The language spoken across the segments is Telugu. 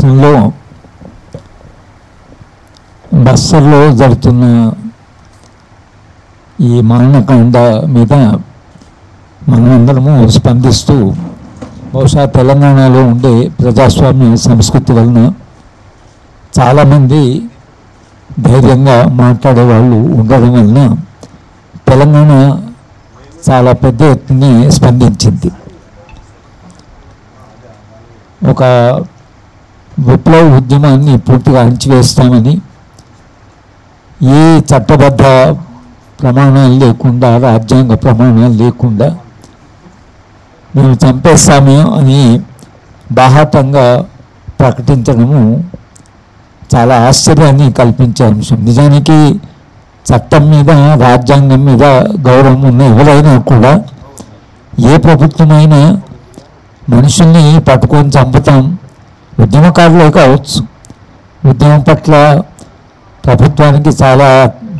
రాష్ట్రంలో బస్తర్లో జరుగుతున్న ఈ మారణకాండ మీద మనమందరము స్పందిస్తూ బహుశా తెలంగాణలో ఉండే ప్రజాస్వామ్య సంస్కృతి వలన చాలామంది ధైర్యంగా మాట్లాడే వాళ్ళు ఉండడం వలన తెలంగాణ చాలా పెద్ద ఎత్తున స్పందించింది. ఒక విప్లవ ఉద్యమాన్ని పూర్తిగా అణిచివేస్తామని, ఏ చట్టబద్ధ ప్రమాణాలు లేకుండా, రాజ్యాంగ ప్రమాణాలు లేకుండా మేము చంపేస్తాము అని బాహాటంగా ప్రకటించడము చాలా ఆశ్చర్యాన్ని కల్పించే అంశం. నిజానికి చట్టం మీద, రాజ్యాంగం మీద గౌరవం ఉన్న ఎవరైనా కూడా, ఏ ప్రభుత్వమైనా మనుషుల్ని పట్టుకొని చంపుతాం, ఉద్యమకారులే కావచ్చు, ఉద్యమం పట్ల ప్రభుత్వానికి చాలా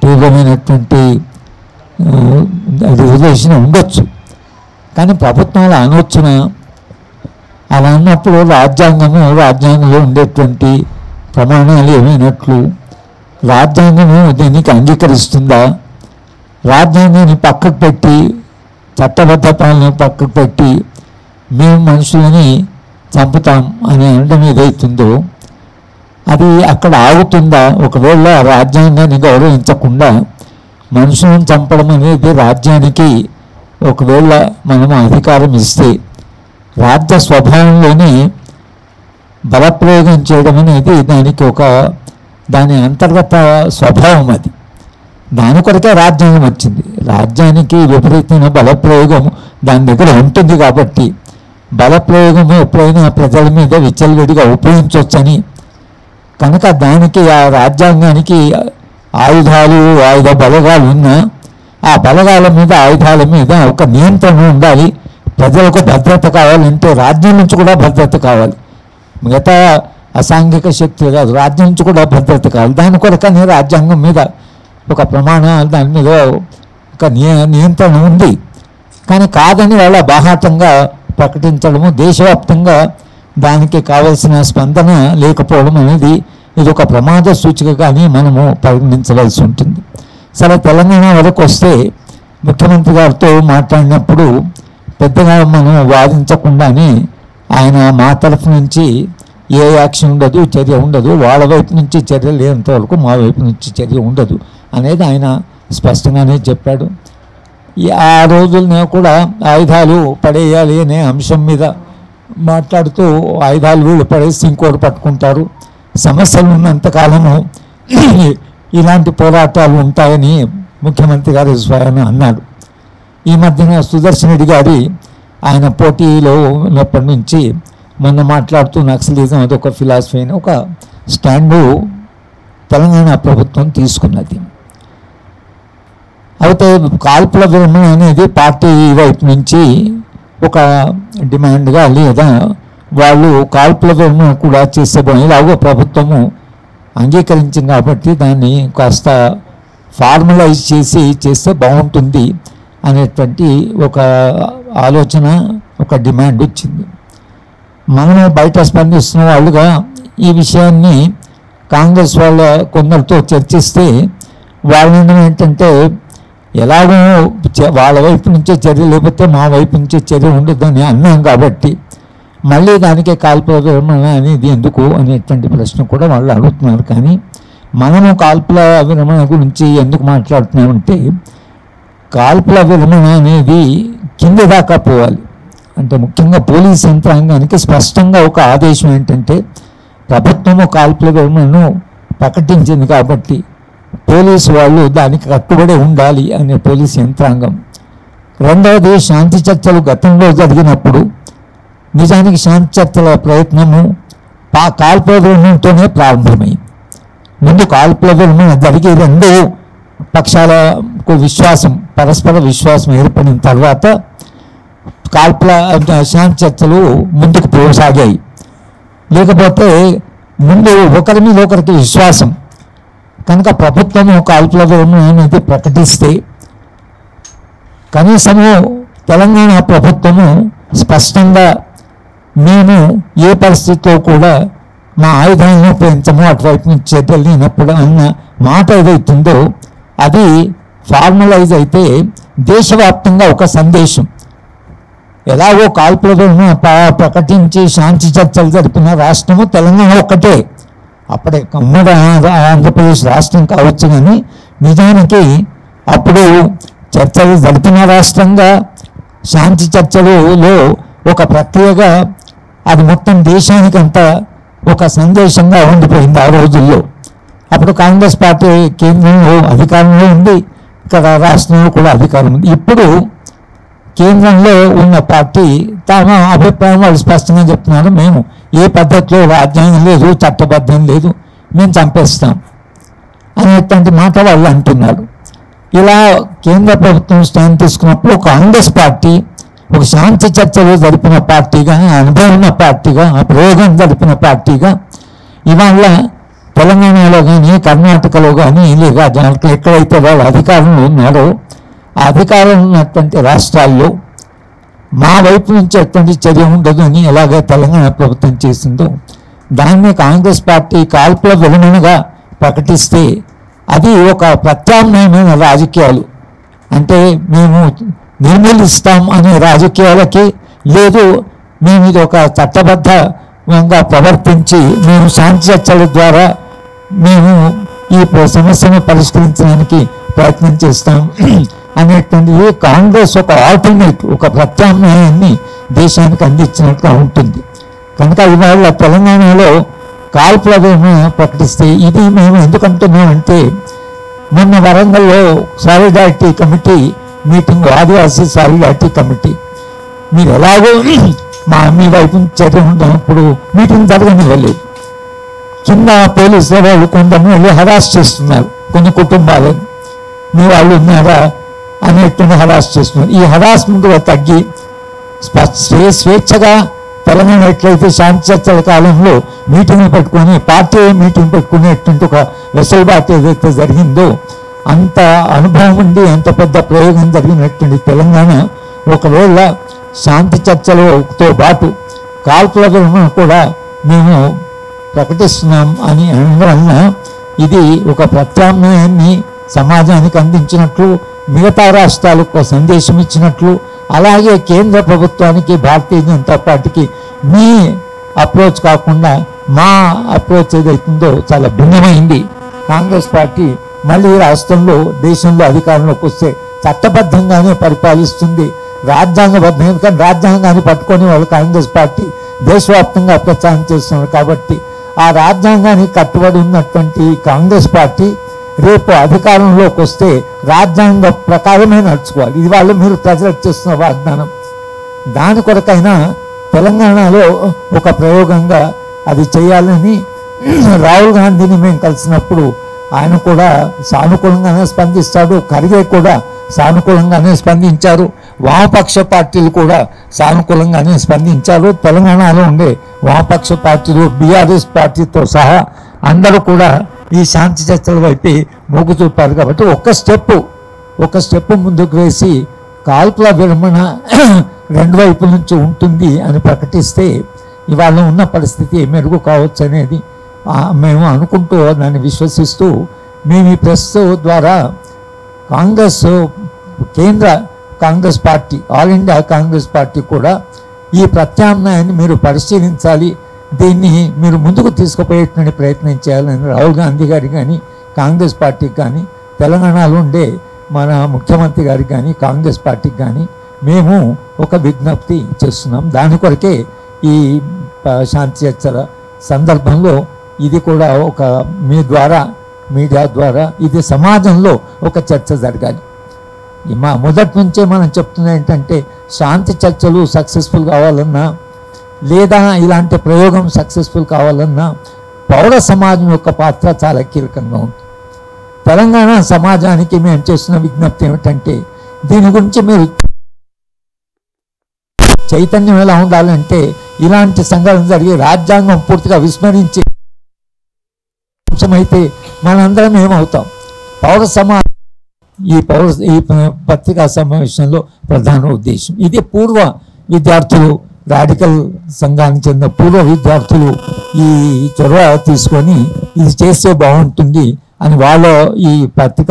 తీవ్రమైనటువంటి రిజర్వేషన్ ఉండొచ్చు. కానీ ప్రభుత్వాలు అనొచ్చున, అలా అన్నప్పుడు రాజ్యాంగంలో ఉండేటువంటి ప్రమాణాలు ఏమైనట్లు, రాజ్యాంగము దీనికి అంగీకరిస్తుందా, రాజ్యాంగాన్ని పక్కకు పెట్టి, చట్టబద్ధ పాలన పక్కకు పెట్టి మేము మనుషులని చంపుతాం అని అనడం ఏదైతుందో అది అక్కడ ఆగుతుందా? ఒకవేళ రాజ్యాంగాన్ని గౌరవించకుండా మనుషులను చంపడం అనేది రాజ్యానికి ఒకవేళ మనం అధికారం ఇస్తే, రాజ్య స్వభావంలోనే బలప్రయోగం చేయడం అనేది దాని అంతర్గత స్వభావం. అది దాని కొరకే రాజ్యాంగం వచ్చింది. రాజ్యానికి విపరీతమైన బలప్రయోగం దాని దగ్గర ఉంటుంది కాబట్టి బలప్రయోగము ఎప్పుడైనా ప్రజల మీద విచ్చలవిడిగా ఉపయోగించవచ్చని, కనుక దానికి, ఆ రాజ్యాంగానికి ఆయుధ బలగాలు ఉన్నా ఆ బలగాల మీద, ఆయుధాల మీద ఒక నియంత్రణ ఉండాలి. ప్రజలకు భద్రత కావాలంటే రాజ్యం నుంచి కూడా భద్రత కావాలి. మిగతా అసాంఘిక శక్తులు కాదు, రాజ్యం నుంచి కూడా భద్రత కావాలి. దాని కొరకనే రాజ్యాంగం మీద ఒక ప్రమాణాలు, దాని మీద ఒక నియంత్రణ ఉంది. కానీ కాదని వాళ్ళ బాహాటంగా ప్రకటించడము, దేశవ్యాప్తంగా దానికి కావలసిన స్పందన లేకపోవడం అనేది ఇది ఒక ప్రమాద సూచికగానే మనము పరిగణించవలసి ఉంటుంది. సరే, తెలంగాణ వరకు వస్తే ముఖ్యమంత్రి గారితో మాట్లాడినప్పుడు పెద్దగా మనం వాదించకుండానే ఆయన మా తరఫు నుంచి ఏ యాక్షన్ ఉండదు, చర్య ఉండదు, వాళ్ళ వైపు నుంచి చర్య లేనంత వరకు మా వైపు నుంచి చర్య ఉండదు అనేది ఆయన స్పష్టంగానే చెప్పాడు. ఆ రోజుల్లో కూడా ఆయుధాలు పడేయాలి అనే అంశం మీద మాట్లాడుతూ, ఆయుధాలు వీళ్ళు పడేసి ఇంకోటి పట్టుకుంటారు, సమస్యలు ఉన్నంతకాలము ఇలాంటి పోరాటాలు ఉంటాయని ముఖ్యమంత్రి గారు స్వయాన అన్నాడు. ఈ మధ్యన సుదర్శన్ రెడ్డి గారి ఆయన పోటీలో ఉన్నప్పటి నుంచి మొన్న మాట్లాడుతూ నక్సలిజం అది ఒక ఫిలాసఫీ అని ఒక స్టాండు తెలంగాణ ప్రభుత్వం తీసుకున్నది. అయితే కాల్పుల విరమణ అనేది పార్టీ వైపు నుంచి ఒక డిమాండ్గా, లేదా వాళ్ళు కాల్పుల విరమణ కూడా చేసే ఇలాగో ప్రభుత్వము అంగీకరించింది కాబట్టి దాన్ని కాస్త ఫార్మలైజ్ చేస్తే బాగుంటుంది అనేటువంటి ఒక ఆలోచన, ఒక డిమాండ్ వచ్చింది. మనము బయట స్పందిస్తున్న వాళ్ళుగా ఈ విషయాన్ని కాంగ్రెస్ వాళ్ళ కొందరితో చర్చిస్తే వాళ్ళ ఏంటంటే, ఎలాగో వాళ్ళ వైపు నుంచే చర్య లేకపోతే మా వైపు నుంచే చర్య ఉండదని అన్నాం కాబట్టి మళ్ళీ దానికే కాల్పుల విరమణ అనేది ఎందుకు అనేటువంటి ప్రశ్న కూడా వాళ్ళు అడుగుతున్నారు. కానీ మనము కాల్పుల విరమణ గురించి ఎందుకు మాట్లాడుతున్నామంటే, కాల్పుల విరమణ అనేది కింద దాకా పోవాలి. అంటే ముఖ్యంగా పోలీస్ యంత్రాంగానికి స్పష్టంగా ఒక ఆదేశం ఏంటంటే, ప్రభుత్వము కాల్పుల విరమణను ప్రకటించింది కాబట్టి పోలీసు వాళ్ళు దానికి కట్టుబడి ఉండాలి అనే పోలీస్ యంత్రాంగం. రెండవది, శాంతి చర్చలు గతంలో జరిగినప్పుడు నిజానికి శాంతి చర్చల ప్రయత్నము కాల్పుల విరమణతోనే ప్రారంభమైంది. ముందు కాల్పుల విరమణ జరిగి రెండు పక్షాలకు పరస్పర విశ్వాసం ఏర్పడిన తర్వాత శాంతి చర్చలు ముందుకు పోసాగాయి. లేకపోతే ముందు ఒకరి మీద ఒకరికి విశ్వాసం కనుక ప్రభుత్వము కాల్పుల విరమణ అనేది ప్రకటిస్తే, కనీసము తెలంగాణ ప్రభుత్వము స్పష్టంగా మేము ఏ పరిస్థితిలో కూడా మా ఆయుధాలను ఉపయోగించము, అటువైపు నుంచి చర్యలు లేనప్పుడు అన్న మాట ఏదైతుందో అది ఫార్మలైజ్ అయితే దేశవ్యాప్తంగా ఒక సందేశం. ఎలాగో కాల్పులను ప్రకటించి శాంతి చర్చలు జరిపిన రాష్ట్రము తెలంగాణ ఒక్కటే. అప్పుడే ఉమ్మడి ఆంధ్రప్రదేశ్ రాష్ట్రం కావచ్చు, కానీ నిజానికి అప్పుడు చర్చలు జరిపిన రాష్ట్రంగా శాంతి చర్చలలో ఒక ప్రక్రియగా అది మొత్తం దేశానికంతా ఒక సందేశంగా ఉండిపోయింది ఆ రోజుల్లో. అప్పుడు కాంగ్రెస్ పార్టీ కేంద్రంలో అధికారంలో ఉంది, ఇక్కడ రాష్ట్రంలో కూడా అధికారం ఉంది. ఇప్పుడు కేంద్రంలో ఉన్న పార్టీ తమ అభిప్రాయం వాళ్ళు స్పష్టంగా చెప్తున్నారు, మేము ఏ పద్ధతిలో రాజ్యాంగం లేదు, చట్టబద్ధం లేదు, మేము చంపేస్తాం అనేటువంటి మాట వాళ్ళు అంటున్నారు. ఇలా కేంద్ర ప్రభుత్వం స్టాండ్ తీసుకున్నప్పుడు కాంగ్రెస్ పార్టీ ఒక శాంతి చర్చలు జరిపిన పార్టీగా, అనుభవం ఉన్న పార్టీగా, ఆ ప్రయోగం జరిపిన పార్టీగా ఇవాళ తెలంగాణలో కానీ కర్ణాటకలో కానీ లేదా ఎక్కడైతే వాళ్ళు అధికారంలో ఉన్నారో ఆ అధికారం ఉన్నటువంటి రాష్ట్రాల్లో మా వైపు నుంచి ఎటువంటి చర్య ఉండదు అని ఎలాగ తెలంగాణ ప్రభుత్వం చేసిందో దాన్ని కాంగ్రెస్ పార్టీ కాల్పుల విరమణగా ప్రకటిస్తే అది ఒక ప్రత్యామ్నాయమైన రాజకీయాలు, అంటే మేము నిర్మూలిస్తాం అనే రాజకీయాలకి లేదు, మేము ఇది ఒక చట్టబద్ధంగా ప్రవర్తించి మేము శాంతి చర్చల ద్వారా మేము ఈ సమస్యను పరిష్కరించడానికి ప్రయత్నం చేస్తాం అనేటువంటిది కాంగ్రెస్ ఒక ఆల్టర్నేట్, ఒక ప్రత్యామ్నాయాన్ని దేశానికి అందించినట్టుగా ఉంటుంది. కనుక ఇవాళ తెలంగాణలో కాల్పుల విరమణ ప్రకటిస్తే ఇది మేము ఎందుకంటున్నామంటే మొన్న వరంగల్లో సాలిడారిటీ కమిటీ మీటింగ్, ఆదివాసీ సాలిడారిటీ కమిటీ, మీరు ఎలాగో మీ వైపు చర్య ఉన్నప్పుడు మీటింగ్ జరగనివ్వలేదు. కింద పోలీసుల వాళ్ళు కొంతమంది హరాస్ చేస్తున్నారు, కొన్ని కుటుంబాలను మీ వాళ్ళు ఉన్నారా అనేటువంటి హరాస్ చేస్తున్నారు. ఈ హరాస్మెంట్ తగ్గి స్వేచ్ఛగా తెలంగాణ ఎట్లయితే శాంతి చర్చల కాలంలో మీటింగ్లు పెట్టుకొని పార్టీ మీటింగ్ పెట్టుకునేటువంటి ఒక వెసులుబాటు ఏదైతే జరిగిందో అంత అనుభవం ఉండి అంత పెద్ద ప్రయోగం జరిగినటువంటి తెలంగాణ ఒకవేళ శాంతి చర్చలతో పాటు కాల్పుల విరమణ కూడా మేము ప్రకటిస్తున్నాం అని అనడం ఇది ఒక ప్రత్యామ్నాయాన్ని సమాజానికి అందించినట్లు, మిగతా రాష్ట్రాలకు ఒక సందేశం ఇచ్చినట్లు, అలాగే కేంద్ర ప్రభుత్వానికి భారతీయ జనతా పార్టీకి మీ అప్రోచ్ కాకుండా మా అప్రోచ్ ఏదైతుందో చాలా భిన్నమైంది. కాంగ్రెస్ పార్టీ మళ్ళీ రాష్ట్రంలో దేశంలో అధికారంలోకి వస్తే చట్టబద్ధంగానే పరిపాలిస్తుంది, రాజ్యాంగబద్ధంగా. కానీ రాజ్యాంగాన్ని పట్టుకొని వాళ్ళు కాంగ్రెస్ పార్టీ దేశవ్యాప్తంగా ప్రచారం చేస్తున్నారు. కాబట్టి ఆ రాజ్యాంగానికి కట్టుబడి ఉన్నటువంటి కాంగ్రెస్ పార్టీ రేపు అధికారంలోకి వస్తే రాజ్యాంగ ప్రకారమే నడుచుకోవాలి. ఇది వాళ్ళు మీరు ప్రజలకు చేస్తున్న వాగ్దానం. దాని కొరకైనా తెలంగాణలో ఒక ప్రయోగంగా అది చేయాలని రాహుల్ గాంధీని మేము కలిసినప్పుడు ఆయన కూడా సానుకూలంగానే స్పందిస్తాడు, ఖర్గే కూడా సానుకూలంగానే స్పందించారు, వామపక్ష పార్టీలు కూడా సానుకూలంగానే స్పందించారు. తెలంగాణలో ఉండే వామపక్ష పార్టీలు బీఆర్ఎస్ పార్టీతో సహా అందరూ కూడా ఈ శాంతి చర్చల వైపు మొగ్గు చూపారు. కాబట్టి ఒక స్టెప్ ముందుకు వేసి కాల్పుల విరమణ రెండు వైపుల నుంచి ఉంటుంది అని ప్రకటిస్తే ఇవాళ ఉన్న పరిస్థితి మెరుగు కావచ్చు అనేది మేము అనుకుంటూ దాన్ని విశ్వసిస్తూ మేము ఈ ప్రెస్ ద్వారా కేంద్ర Congress party, all India Congress party కూడా ఈ ప్రత్యామ్నాయాన్ని మీరు పరిశీలించాలి, దీన్ని మీరు ముందుకు తీసుకుపోయేటువంటి ప్రయత్నం చేయాలని రాహుల్ గాంధీ గారికి కానీ కాంగ్రెస్ పార్టీకి కానీ తెలంగాణలో ఉండే మన ముఖ్యమంత్రి గారికి కానీ కాంగ్రెస్ పార్టీకి కానీ మేము ఒక విజ్ఞప్తి చేస్తున్నాం. దాని కొరకే ఈ శాంతి చర్చల సందర్భంలో ఇది కూడా ఒక మీడియా ద్వారా ఇది సమాజంలో ఒక చర్చ జరగాలి. మా మొదటి నుంచే మనం చెప్తున్నా ఏంటంటే శాంతి చర్చలు సక్సెస్ఫుల్ కావాలన్నా లేదా ఇలాంటి ప్రయోగం సక్సెస్ఫుల్ కావాలన్నా పౌర సమాజం యొక్క పాత్ర చాలా కీలకంగా ఉంటుంది. తెలంగాణ సమాజానికి మేము చేస్తున్న విజ్ఞప్తి ఏమిటంటే దీని గురించి మీరు చైతన్యం ఎలా ఉండాలంటే ఇలాంటి సంఘటన జరిగి రాజ్యాంగం పూర్తిగా విస్మరించే అంశమైతే మనందరం ఏమవుతాం. ఈ పత్రికా సమావేశంలో ప్రధాన ఉద్దేశం ఇది. పూర్వ విద్యార్థులు రాడికల్ సంఘానికి చెందిన పూర్వ విద్యార్థులు ఈ చొరవ తీసుకొని ఇది చేస్తే బాగుంటుంది అని వాళ్ళ ఈ పత్రిక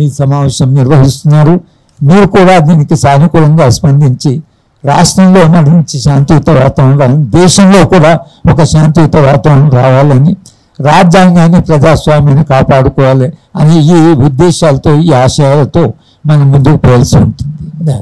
ఈ సమావేశం నిర్వహిస్తున్నారు. మీరు కూడా దీనికి సానుకూలంగా స్పందించి రాష్ట్రంలో మంచి శాంతియుత వాతావరణం, దేశంలో కూడా ఒక శాంతియుత వాతావరణం రావాలని, రాజ్యాంగాన్ని ప్రజాస్వామ్యాన్ని కాపాడుకోవాలి అని ఈ ఉద్దేశాలతో ఈ ఆశయాలతో మనం ముందుకు పోవాల్సి ఉంటుంది.